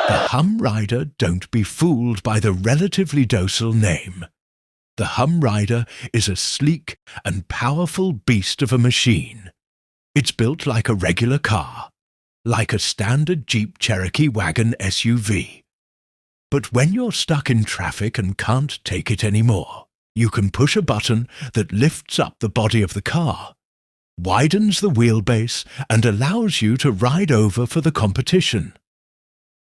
The Hum Rider, don't be fooled by the relatively docile name. The Hum Rider is a sleek and powerful beast of a machine. It's built like a regular car, like a standard Jeep Cherokee wagon SUV. But when you're stuck in traffic and can't take it anymore, you can push a button that lifts up the body of the car, widens the wheelbase, and allows you to ride over for the competition.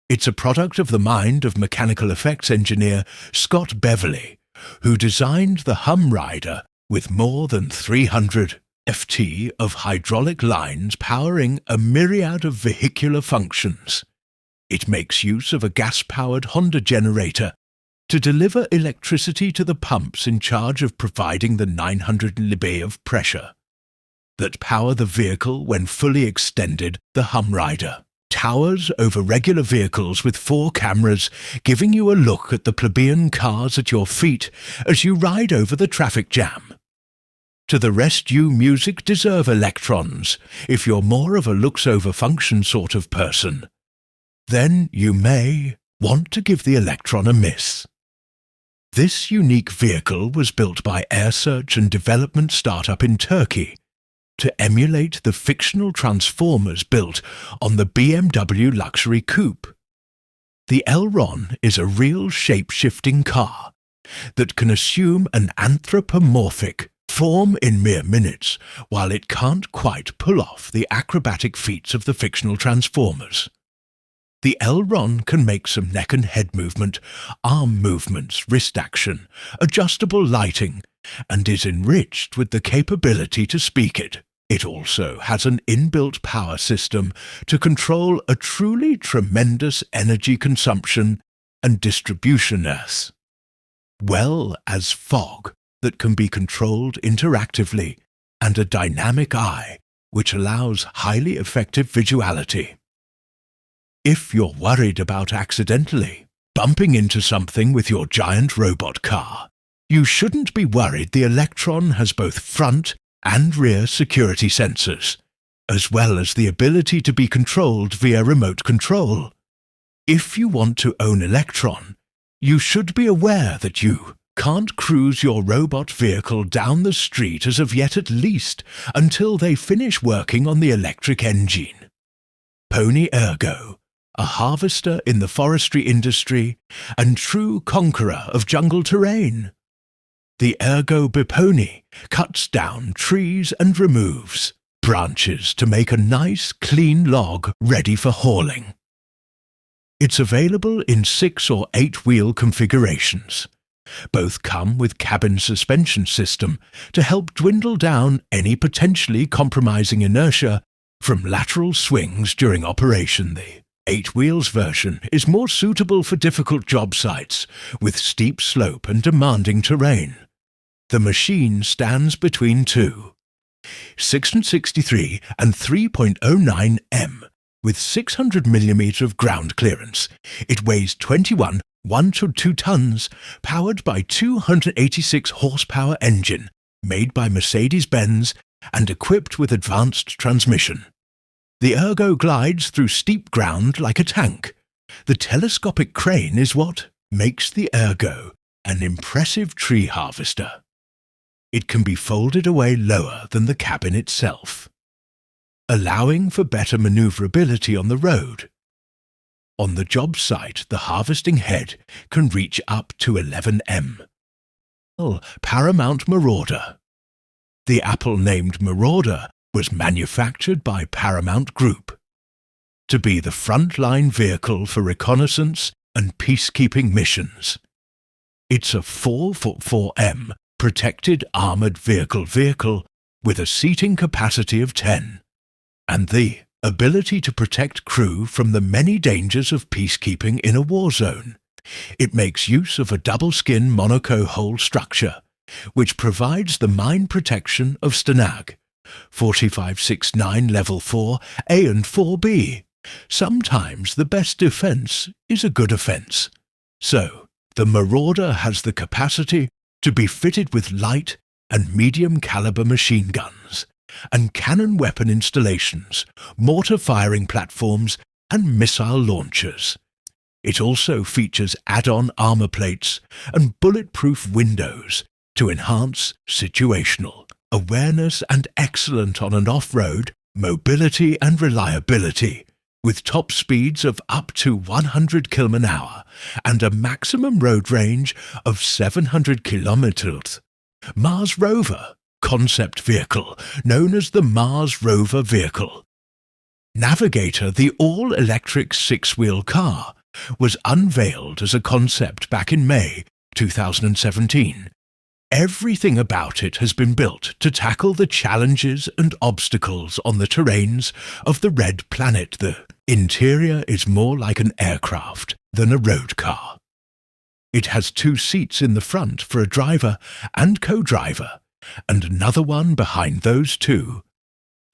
It's a product of the mind of mechanical effects engineer Scott Beverly, who designed the Hum Rider with more than 300 FT of hydraulic lines powering a myriad of vehicular functions. It makes use of a gas-powered Honda generator to deliver electricity to the pumps in charge of providing the 900 lb of pressure that power the vehicle when fully extended. The Hum Rider towers over regular vehicles with 4 cameras, giving you a look at the plebeian cars at your feet as you ride over the traffic jam. To the rest, you music deserve electrons if you're more of a looks-over-function sort of person. Then you may want to give the electron a miss. This unique vehicle was built by air search and development startup in Turkey to emulate the fictional Transformers built on the BMW luxury coupe. The Elron is a real shape-shifting car that can assume an anthropomorphic form in mere minutes, while it can't quite pull off the acrobatic feats of the fictional Transformers. The Elron can make some neck and head movement, arm movements, wrist action, adjustable lighting, and is enriched with the capability to speak it. It also has an inbuilt power system to control a truly tremendous energy consumption and distribution, as well as fog that can be controlled interactively and a dynamic eye which allows highly effective visuality. If you're worried about accidentally bumping into something with your giant robot car, you shouldn't be worried. The Electron has both front and rear security sensors, as well as the ability to be controlled via remote control. If you want to own Electron, you should be aware that you can't cruise your robot vehicle down the street as of yet, at least until they finish working on the electric engine. Pony Ergo, a harvester in the forestry industry and true conqueror of jungle terrain. The Ergo Bipony cuts down trees and removes branches to make a nice, clean log ready for hauling. It's available in 6 or 8-wheel configurations. Both come with cabin suspension system to help dwindle down any potentially compromising inertia from lateral swings during operation. The 8 wheels version is more suitable for difficult job sites with steep slope and demanding terrain. The machine stands between 2 663 and 3.09 m with 600 mm of ground clearance. It weighs 1 to 2 tons, powered by 286 horsepower engine made by Mercedes-Benz and equipped with advanced transmission. The Ergo glides through steep ground like a tank. The telescopic crane is what makes the Ergo an impressive tree harvester. It can be folded away lower than the cabin itself, allowing for better maneuverability on the road. On the job site, the harvesting head can reach up to 11 m. Paramount Marauder. The Apple-named Marauder was manufactured by Paramount Group to be the frontline vehicle for reconnaissance and peacekeeping missions. It's a 4'4" m protected armored vehicle with a seating capacity of 10, and the ability to protect crew from the many dangers of peacekeeping in a war zone. It makes use of a double-skin monocoque hull structure, which provides the mine protection of STANAG 4569 Level 4 A and 4B. Sometimes the best defense is a good offense. So, the Marauder has the capacity to be fitted with light and medium-caliber machine guns and cannon weapon installations, mortar firing platforms, and missile launchers. It also features add-on armor plates and bulletproof windows to enhance situational awareness and excellent on and off-road mobility and reliability, with top speeds of up to 100 km/h and a maximum road range of 700 kilometers. Mars Rover concept vehicle, known as the Mars Rover vehicle. Navigator, the all-electric six-wheel car, was unveiled as a concept back in May 2017. Everything about it has been built to tackle the challenges and obstacles on the terrains of the red planet. The interior is more like an aircraft than a road car. It has 2 seats in the front for a driver and co-driver, and another one behind those 2.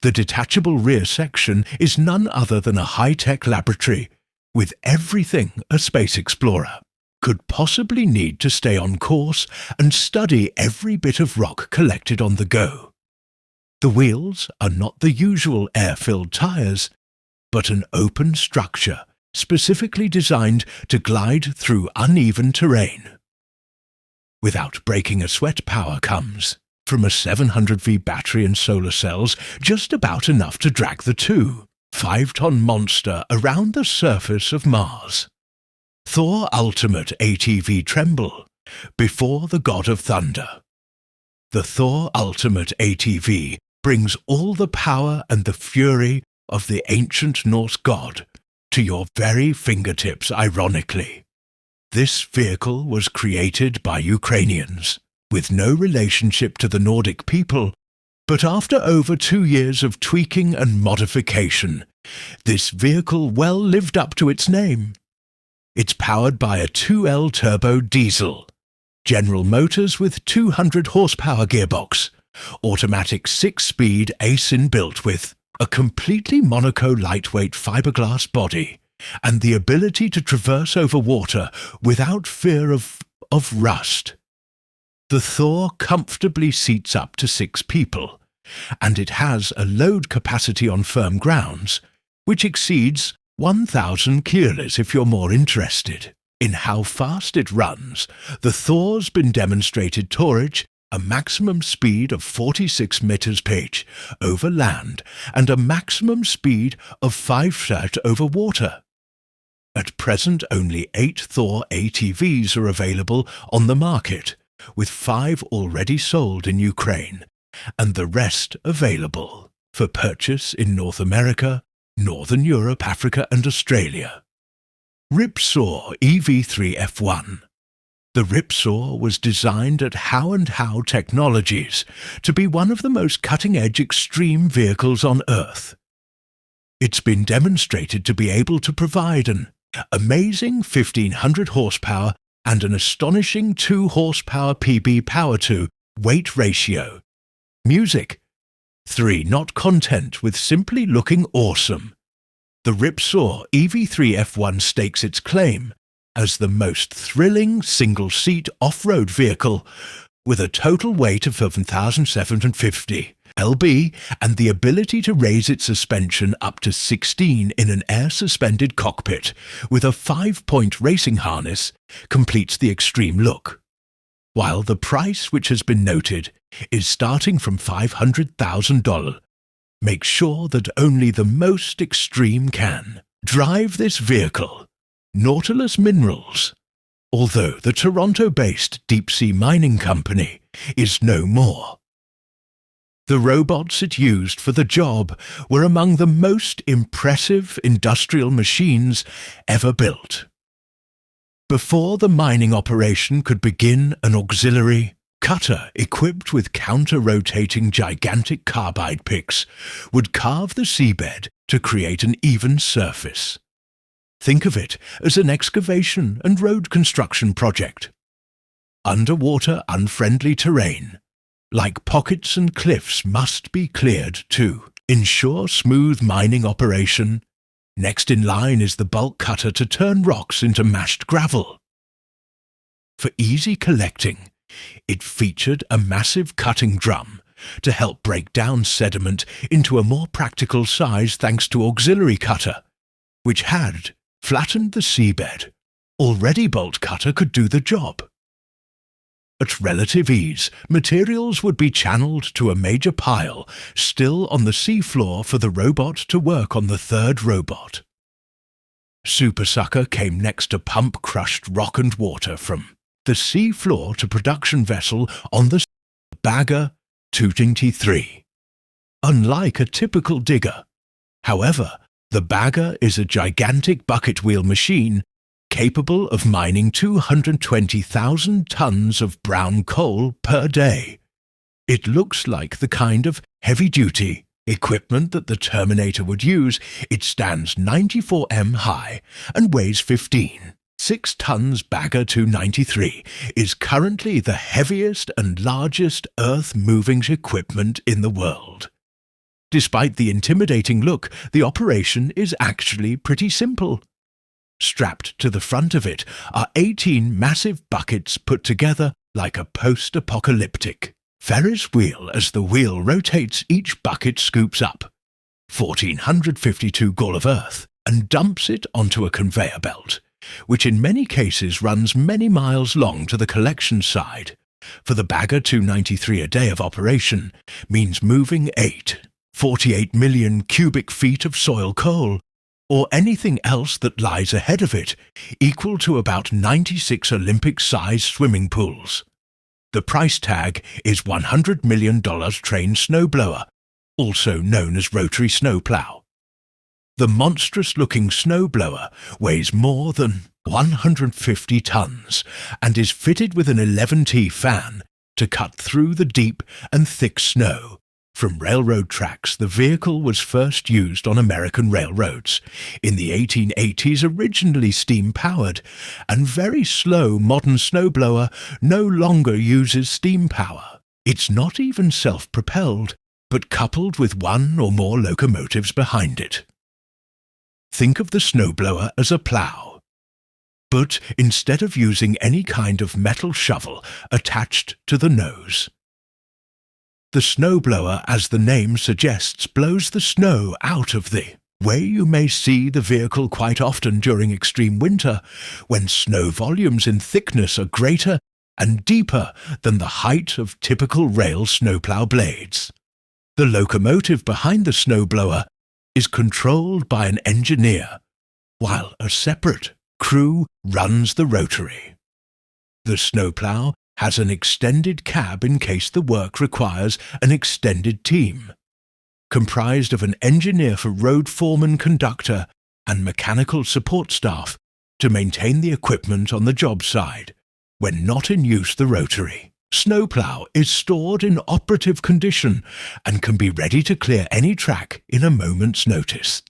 The detachable rear section is none other than a high-tech laboratory with everything a space explorer could possibly need to stay on course and study every bit of rock collected on the go. The wheels are not the usual air-filled tyres, but an open structure specifically designed to glide through uneven terrain. Without breaking a sweat, power comes from a 700V battery and solar cells, just about enough to drag the 5-ton monster around the surface of Mars. Thor Ultimate ATV Tremble, before the God of Thunder. The Thor Ultimate ATV brings all the power and the fury of the ancient Norse god to your very fingertips, ironically. This vehicle was created by Ukrainians, with no relationship to the Nordic people, but after over 2 years of tweaking and modification, this vehicle well lived up to its name. It's powered by a 2L turbo diesel, General Motors with 200 horsepower gearbox, automatic 6-speed ACE inbuilt with a completely Monaco lightweight fiberglass body, and the ability to traverse over water without fear of rust. The Thor comfortably seats up to 6 people, and it has a load capacity on firm grounds which exceeds 1,000 kilos if you're more interested in how fast it runs. The Thor's been demonstrated torage, a maximum speed of 46 meters per h over land and a maximum speed of 5 knot over water. At present, only 8 Thor ATVs are available on the market, with 5 already sold in Ukraine, and the rest available for purchase in North America, Northern Europe, Africa and Australia. Ripsaw EV3 F1. The Ripsaw was designed at How Technologies to be one of the most cutting-edge extreme vehicles on Earth. It's been demonstrated to be able to provide an amazing 1,500 horsepower and an astonishing 2 horsepower PB power to weight ratio. Music. 3. Not content with simply looking awesome. The Ripsaw EV3 F1 stakes its claim as the most thrilling single-seat off-road vehicle with a total weight of 7,750 lb and the ability to raise its suspension up to 16 in an air-suspended cockpit with a 5-point racing harness completes the extreme look. While the price, which has been noted, is starting from $500,000, make sure that only the most extreme can drive this vehicle. Nautilus Minerals. Although the Toronto-based deep-sea mining company is no more. The robots it used for the job were among the most impressive industrial machines ever built. Before the mining operation could begin, an auxiliary cutter equipped with counter-rotating gigantic carbide picks would carve the seabed to create an even surface. Think of it as an excavation and road construction project. Underwater, unfriendly terrain, like pockets and cliffs, must be cleared to ensure smooth mining operation. Next in line is the bulk cutter to turn rocks into mashed gravel. For easy collecting, it featured a massive cutting drum to help break down sediment into a more practical size thanks to auxiliary cutter, which had flattened the seabed already bolt cutter could do the job. At relative ease, materials would be channeled to a major pile still on the seafloor for the robot to work on the third robot. Supersucker came next to pump crushed rock and water from the seafloor to production vessel on the Bagger 223. Unlike a typical digger, however, the Bagger is a gigantic bucket wheel machine capable of mining 220,000 tons of brown coal per day. It looks like the kind of heavy-duty equipment that the Terminator would use. It stands 94 m high and weighs 15. 6 tons. Bagger 293 is currently the heaviest and largest earth-moving equipment in the world. Despite the intimidating look, the operation is actually pretty simple. Strapped to the front of it are 18 massive buckets put together like a post-apocalyptic Ferris wheel. As the wheel rotates, each bucket scoops up 1,452 gall of earth and dumps it onto a conveyor belt, which in many cases runs many miles long to the collection side. For the Bagger 293, a day of operation means moving 48 million cubic feet of soil coal, or anything else that lies ahead of it, equal to about 96 Olympic-sized swimming pools. The price tag is $100 million train snowblower, also known as rotary snowplow. The monstrous-looking snowblower weighs more than 150 tons and is fitted with an 11T fan to cut through the deep and thick snow. From railroad tracks, the vehicle was first used on American railroads. In the 1880s, originally steam-powered, and very slow modern snowblower no longer uses steam power. It's not even self-propelled, but coupled with one or more locomotives behind it. Think of the snowblower as a plough, but instead of using any kind of metal shovel attached to the nose. The snowblower, as the name suggests, blows the snow out of the way. You may see the vehicle quite often during extreme winter, when snow volumes in thickness are greater and deeper than the height of typical rail snowplow blades. The locomotive behind the snowblower is controlled by an engineer, while a separate crew runs the rotary. The snowplow has an extended cab in case the work requires an extended team, comprised of an engineer for road foreman, conductor, and mechanical support staff to maintain the equipment on the job side. When not in use, the rotary snowplow is stored in operative condition and can be ready to clear any track in a moment's notice.